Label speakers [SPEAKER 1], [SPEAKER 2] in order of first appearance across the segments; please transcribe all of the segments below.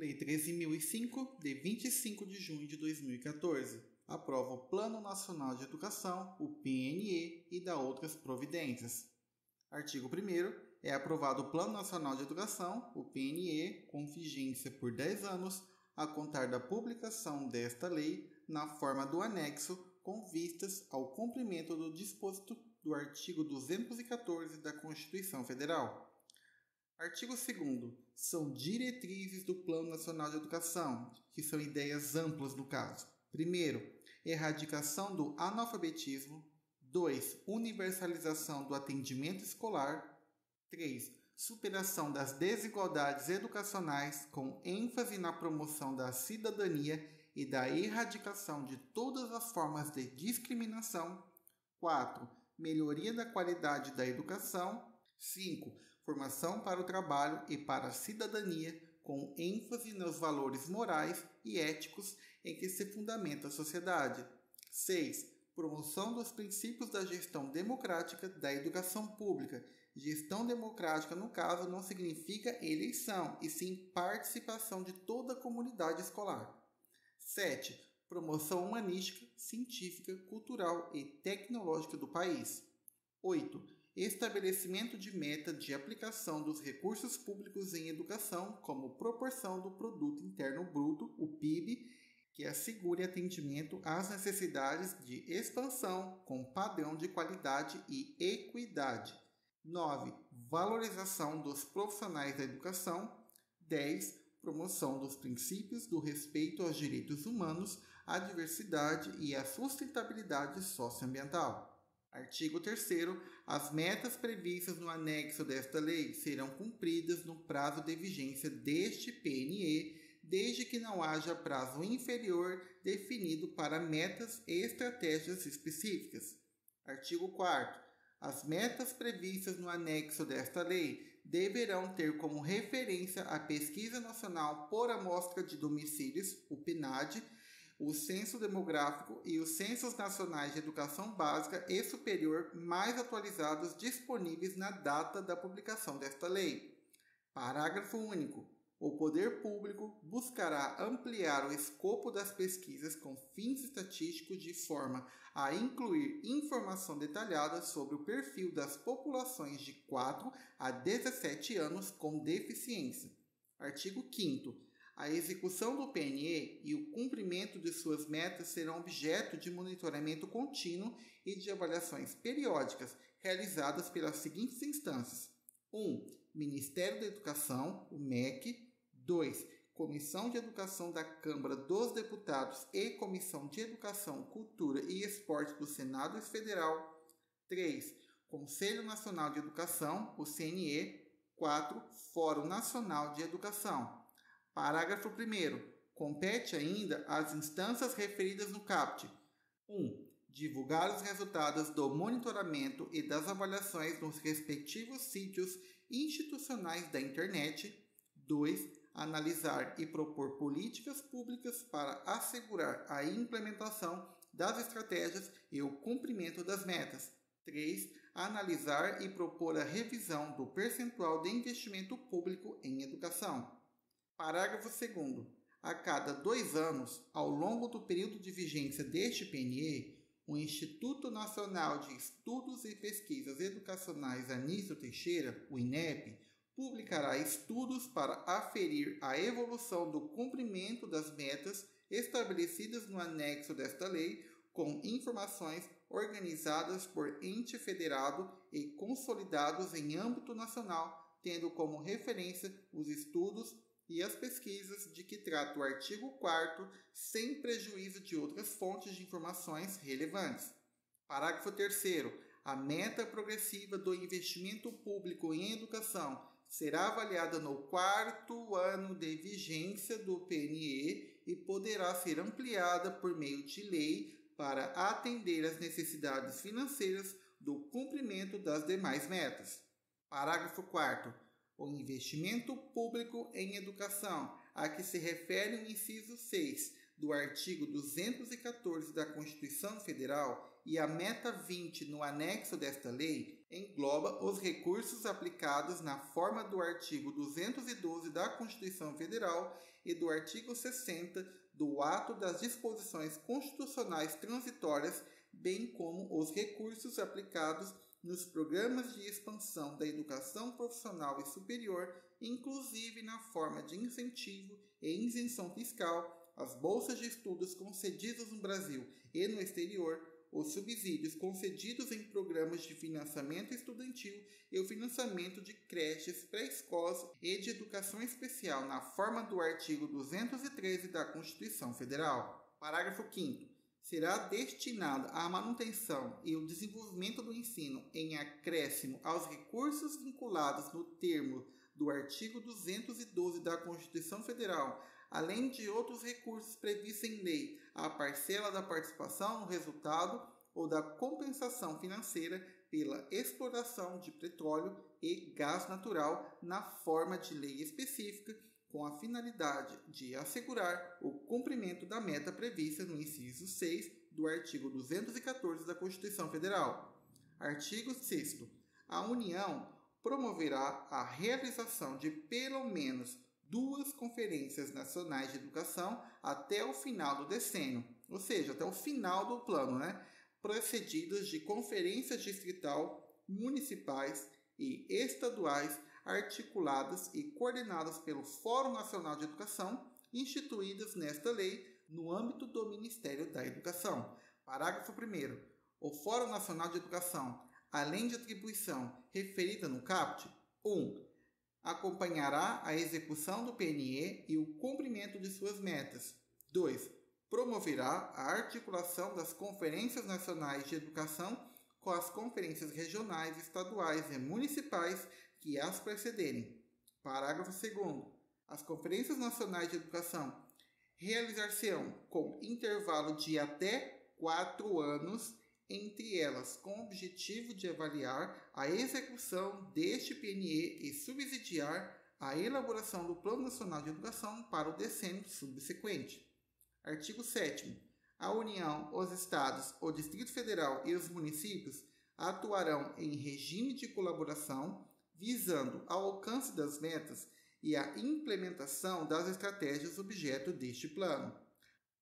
[SPEAKER 1] Lei 13.005, de 25 de junho de 2014. Aprova o Plano Nacional de Educação, o PNE, e dá outras providências. Artigo 1º. É aprovado o Plano Nacional de Educação, o PNE, com vigência por 10 anos, a contar da publicação desta lei na forma do anexo, com vistas ao cumprimento do disposto do artigo 214 da Constituição Federal. Artigo 2º. São diretrizes do Plano Nacional de Educação, que são ideias amplas no caso. Primeiro, erradicação do analfabetismo. 2. Universalização do atendimento escolar. 3. Superação das desigualdades educacionais, com ênfase na promoção da cidadania e da erradicação de todas as formas de discriminação. 4. Melhoria da qualidade da educação. 5. Formação para o trabalho e para a cidadania, com ênfase nos valores morais e éticos em que se fundamenta a sociedade. 6. Promoção dos princípios da gestão democrática da educação pública. Gestão democrática, no caso, não significa eleição, e sim participação de toda a comunidade escolar. 7. Promoção humanística, científica, cultural e tecnológica do país. 8. Estabelecimento de meta de aplicação dos recursos públicos em educação como proporção do Produto Interno Bruto, o PIB, que assegure atendimento às necessidades de expansão com padrão de qualidade e equidade. 9. Valorização dos profissionais da educação. 10. Promoção dos princípios do respeito aos direitos humanos, à diversidade e à sustentabilidade socioambiental. Artigo 3º. As metas previstas no anexo desta lei serão cumpridas no prazo de vigência deste PNE, desde que não haja prazo inferior definido para metas e estratégias específicas. Artigo 4º. As metas previstas no anexo desta lei deverão ter como referência a Pesquisa Nacional por Amostra de Domicílios, o PNAD, o Censo Demográfico e os Censos Nacionais de Educação Básica e Superior mais atualizados disponíveis na data da publicação desta lei. Parágrafo único. O poder público buscará ampliar o escopo das pesquisas com fins estatísticos de forma a incluir informação detalhada sobre o perfil das populações de 4 a 17 anos com deficiência. Artigo 5º. A execução do PNE e o cumprimento de suas metas serão objeto de monitoramento contínuo e de avaliações periódicas realizadas pelas seguintes instâncias. 1. Ministério da Educação, o MEC. 2. Comissão de Educação da Câmara dos Deputados e Comissão de Educação, Cultura e Esporte do Senado Federal. 3. Conselho Nacional de Educação, o CNE. 4. Fórum Nacional de Educação. Parágrafo 1º. Compete ainda às instâncias referidas no caput. 1. Divulgar os resultados do monitoramento e das avaliações nos respectivos sítios institucionais da internet. 2. Analisar e propor políticas públicas para assegurar a implementação das estratégias e o cumprimento das metas. 3. Analisar e propor a revisão do percentual de investimento público em educação. Parágrafo 2º. A cada 2 anos, ao longo do período de vigência deste PNE, o Instituto Nacional de Estudos e Pesquisas Educacionais Anísio Teixeira, o INEP, publicará estudos para aferir a evolução do cumprimento das metas estabelecidas no anexo desta lei, com informações organizadas por ente federado e consolidados em âmbito nacional, tendo como referência os estudos e as pesquisas de que trata o artigo 4º, sem prejuízo de outras fontes de informações relevantes. Parágrafo 3º. A meta progressiva do investimento público em educação será avaliada no 4º ano de vigência do PNE e poderá ser ampliada por meio de lei para atender às necessidades financeiras do cumprimento das demais metas. Parágrafo 4º. O investimento público em educação, a que se refere o inciso 6 do artigo 214 da Constituição Federal e a meta 20 no anexo desta lei, engloba os recursos aplicados na forma do artigo 212 da Constituição Federal e do artigo 60 do Ato das Disposições Constitucionais Transitórias, bem como os recursos aplicados nos programas de expansão da educação profissional e superior, inclusive na forma de incentivo e isenção fiscal, as bolsas de estudos concedidas no Brasil e no exterior, os subsídios concedidos em programas de financiamento estudantil e o financiamento de creches, pré-escolas e de educação especial na forma do artigo 213 da Constituição Federal. Parágrafo 5º. Será destinada à manutenção e o desenvolvimento do ensino em acréscimo aos recursos vinculados no termo do artigo 212 da Constituição Federal, além de outros recursos previstos em lei, a parcela da participação no resultado ou da compensação financeira pela exploração de petróleo e gás natural na forma de lei específica, com a finalidade de assegurar o cumprimento da meta prevista no inciso 6 do artigo 214 da Constituição Federal. Artigo 6º. A União promoverá a realização de pelo menos 2 conferências nacionais de educação até o final do decênio, ou seja, até o final do plano, precedidas de conferências distrital, municipais e estaduais articuladas e coordenadas pelo Fórum Nacional de Educação, instituídas nesta lei no âmbito do Ministério da Educação. Parágrafo 1º. O Fórum Nacional de Educação, além de atribuição referida no caput, 1. Acompanhará a execução do PNE e o cumprimento de suas metas. 2. Promoverá a articulação das conferências nacionais de educação com as conferências regionais, estaduais e municipais que as precederem. Parágrafo 2º. As conferências nacionais de educação realizar-se-ão com intervalo de até 4 anos entre elas, com o objetivo de avaliar a execução deste PNE e subsidiar a elaboração do Plano Nacional de Educação para o decênio subsequente. Artigo 7º. A União, os Estados, o Distrito Federal e os municípios atuarão em regime de colaboração, visando ao alcance das metas e a implementação das estratégias objeto deste plano.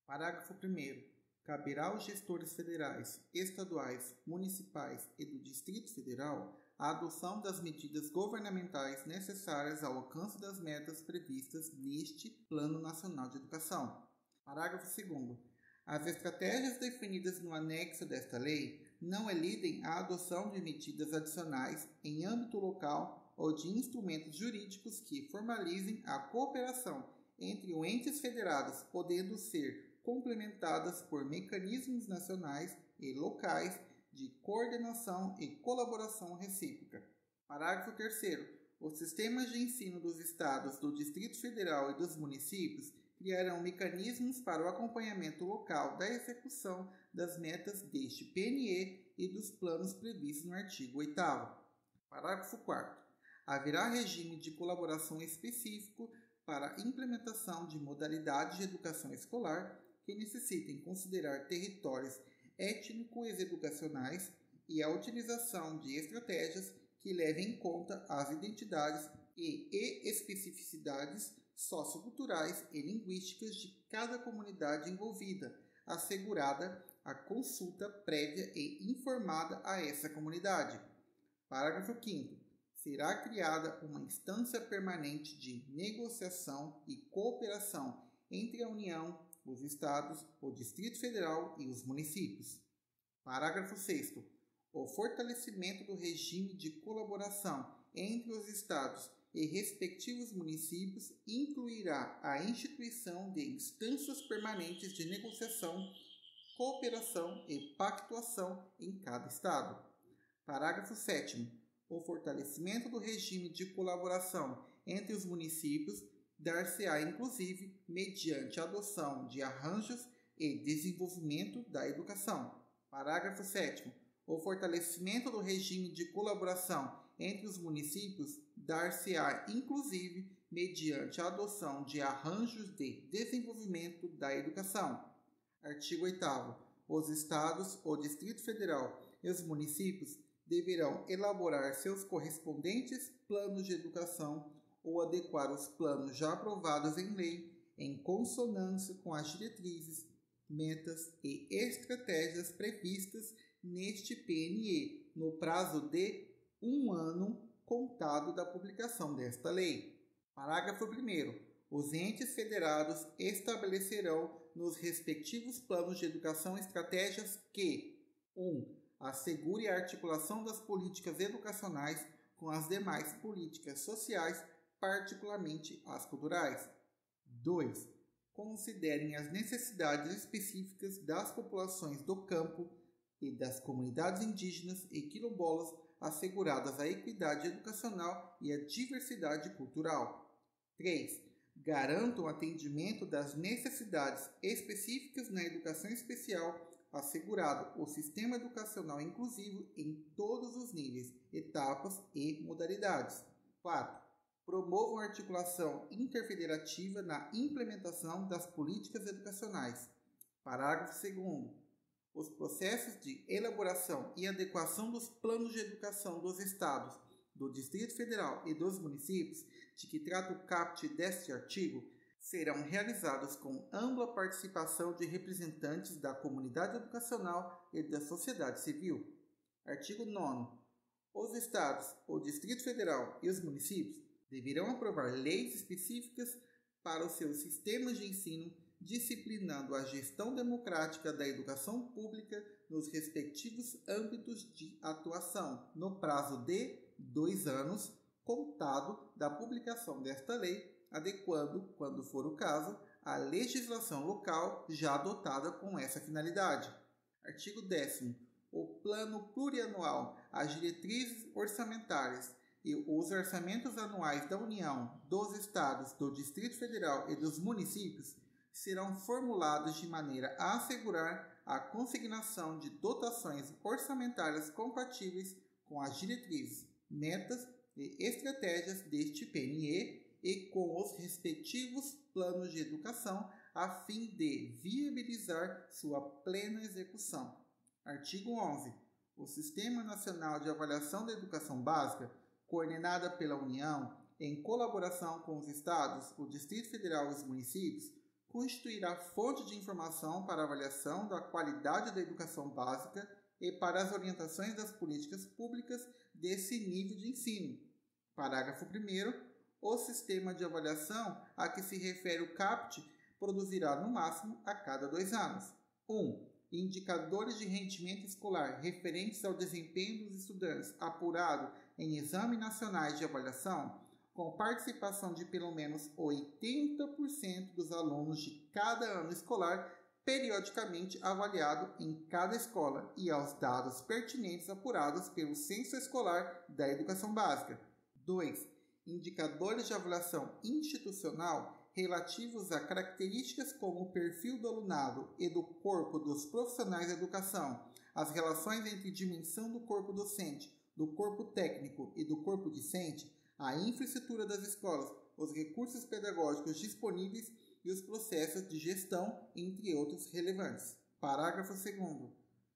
[SPEAKER 1] Parágrafo 1º. Caberá aos gestores federais, estaduais, municipais e do Distrito Federal a adoção das medidas governamentais necessárias ao alcance das metas previstas neste Plano Nacional de Educação. Parágrafo 2º. As estratégias definidas no anexo desta lei não elidem a adoção de medidas adicionais em âmbito local ou de instrumentos jurídicos que formalizem a cooperação entre os entes federados, podendo ser complementadas por mecanismos nacionais e locais de coordenação e colaboração recíproca. Parágrafo 3º. Os sistemas de ensino dos estados, do Distrito Federal e dos municípios criarão mecanismos para o acompanhamento local da execução das metas deste PNE e dos planos previstos no artigo 8º. Parágrafo 4º. Haverá regime de colaboração específico para a implementação de modalidades de educação escolar que necessitem considerar territórios étnico-educacionais e a utilização de estratégias que levem em conta as identidades e especificidades socioculturais e linguísticas de cada comunidade envolvida, assegurada a consulta prévia e informada a essa comunidade. Parágrafo 5º. Será criada uma instância permanente de negociação e cooperação entre a União, os Estados, o Distrito Federal e os municípios. Parágrafo 6º. O fortalecimento do regime de colaboração entre os Estados e respectivos municípios incluirá a instituição de instâncias permanentes de negociação, cooperação e pactuação em cada Estado. Parágrafo 7º. O fortalecimento do regime de colaboração entre os municípios dar-se-á inclusive mediante a adoção de arranjos e desenvolvimento da educação. Parágrafo 7º. O fortalecimento do regime de colaboração entre os municípios dar-se-á inclusive mediante a adoção de arranjos de desenvolvimento da educação. Artigo 8º. Os Estados, o Distrito Federal e os municípios deverão elaborar seus correspondentes planos de educação ou adequar os planos já aprovados em lei em consonância com as diretrizes, metas e estratégias previstas neste PNE, no prazo de 1 ano contado da publicação desta lei. Parágrafo 1º. Os entes federados estabelecerão nos respectivos planos de educação estratégias que 1. Assegure a articulação das políticas educacionais com as demais políticas sociais, particularmente as culturais. 2. Considerem as necessidades específicas das populações do campo e das comunidades indígenas e quilombolas, asseguradas a equidade educacional e a diversidade cultural. 3. Garantam o atendimento das necessidades específicas na educação especial, assegurado o sistema educacional inclusivo em todos os níveis, etapas e modalidades. 4. Promovam a articulação interfederativa na implementação das políticas educacionais. Parágrafo 2º. Os processos de elaboração e adequação dos planos de educação dos Estados, do Distrito Federal e dos municípios, de que trata o caput deste artigo, serão realizados com ampla participação de representantes da comunidade educacional e da sociedade civil. Artigo 9º. Os Estados, o Distrito Federal e os municípios deverão aprovar leis específicas para os seus sistemas de ensino, disciplinando a gestão democrática da educação pública nos respectivos âmbitos de atuação, no prazo de 2 anos, contado da publicação desta lei, adequando, quando for o caso, a legislação local já adotada com essa finalidade. Artigo 10º. O Plano Plurianual, as diretrizes orçamentárias e os orçamentos anuais da União, dos Estados, do Distrito Federal e dos municípios serão formulados de maneira a assegurar a consignação de dotações orçamentárias compatíveis com as diretrizes, metas e estratégias deste PNE e com os respectivos planos de educação, a fim de viabilizar sua plena execução. Artigo 11. O Sistema Nacional de Avaliação da Educação Básica, coordenada pela União, em colaboração com os Estados, o Distrito Federal e os municípios, constituirá fonte de informação para a avaliação da qualidade da educação básica e para as orientações das políticas públicas desse nível de ensino. Parágrafo 1º. O sistema de avaliação a que se refere o caput produzirá no máximo a cada 2 anos. 1. Indicadores de rendimento escolar referentes ao desempenho dos estudantes apurado em exames nacionais de avaliação, com participação de pelo menos 80% dos alunos de cada ano escolar periodicamente avaliado em cada escola e aos dados pertinentes apurados pelo Censo Escolar da Educação Básica. 2. Indicadores de avaliação institucional relativos a características como o perfil do alunado e do corpo dos profissionais da educação, as relações entre dimensão do corpo docente, do corpo técnico e do corpo discente, a infraestrutura das escolas, os recursos pedagógicos disponíveis e os processos de gestão, entre outros relevantes. Parágrafo 2º.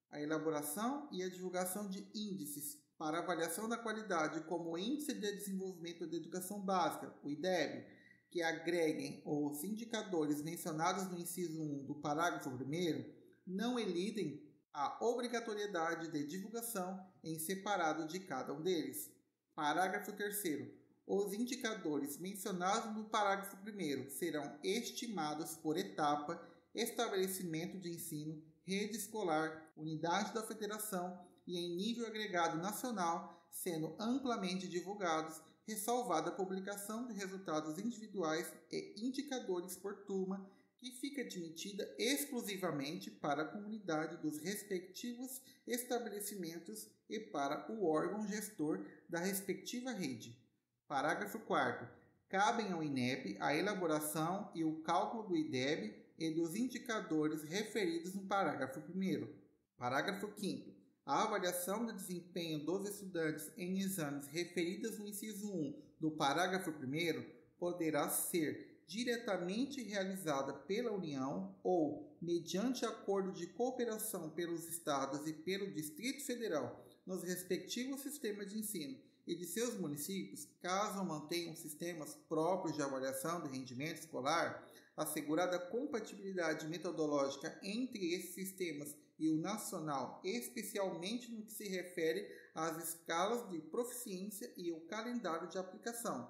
[SPEAKER 1] A elaboração e a divulgação de índices para avaliação da qualidade, como o Índice de Desenvolvimento da Educação Básica, o IDEB, que agreguem os indicadores mencionados no inciso 1 do parágrafo 1º, não elidem a obrigatoriedade de divulgação em separado de cada um deles. Parágrafo 3º. Os indicadores mencionados no parágrafo 1º serão estimados por etapa, estabelecimento de ensino, rede escolar, unidade da federação e em nível agregado nacional, sendo amplamente divulgados, ressalvada a publicação de resultados individuais e indicadores por turma, que fica admitida exclusivamente para a comunidade dos respectivos estabelecimentos e para o órgão gestor da respectiva rede. Parágrafo 4º. Cabem ao INEP a elaboração e o cálculo do IDEB e dos indicadores referidos no parágrafo 1º. Parágrafo 5º. A avaliação do desempenho dos estudantes em exames referidos no inciso 1 do parágrafo 1º poderá ser diretamente realizada pela União ou, mediante acordo de cooperação pelos Estados e pelo Distrito Federal, nos respectivos sistemas de ensino e de seus municípios, caso mantenham sistemas próprios de avaliação do rendimento escolar, assegurada a compatibilidade metodológica entre esses sistemas e o nacional, especialmente no que se refere às escalas de proficiência e o calendário de aplicação.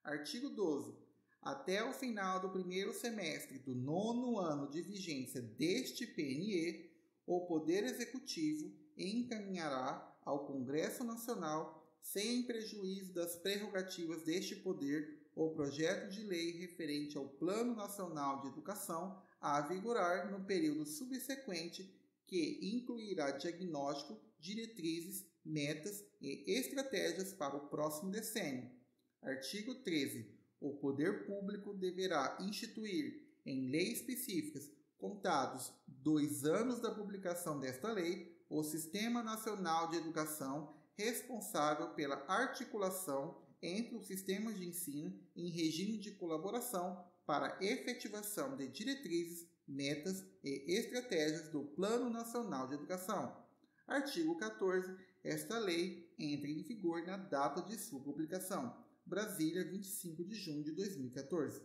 [SPEAKER 1] Artigo 12. Até o final do primeiro semestre do 9º ano de vigência deste PNE, o Poder Executivo encaminhará ao Congresso Nacional, sem prejuízo das prerrogativas deste poder, o projeto de lei referente ao Plano Nacional de Educação a vigorar no período subsequente, que incluirá diagnóstico, diretrizes, metas e estratégias para o próximo decênio. Artigo 13. O poder público deverá instituir, em leis específicas, contados 2 anos da publicação desta lei, o Sistema Nacional de Educação, responsável pela articulação entre os sistemas de ensino em regime de colaboração para efetivação de diretrizes, metas e estratégias do Plano Nacional de Educação. Artigo 14. Esta lei entra em vigor na data de sua publicação. Brasília, 25 de junho de 2014.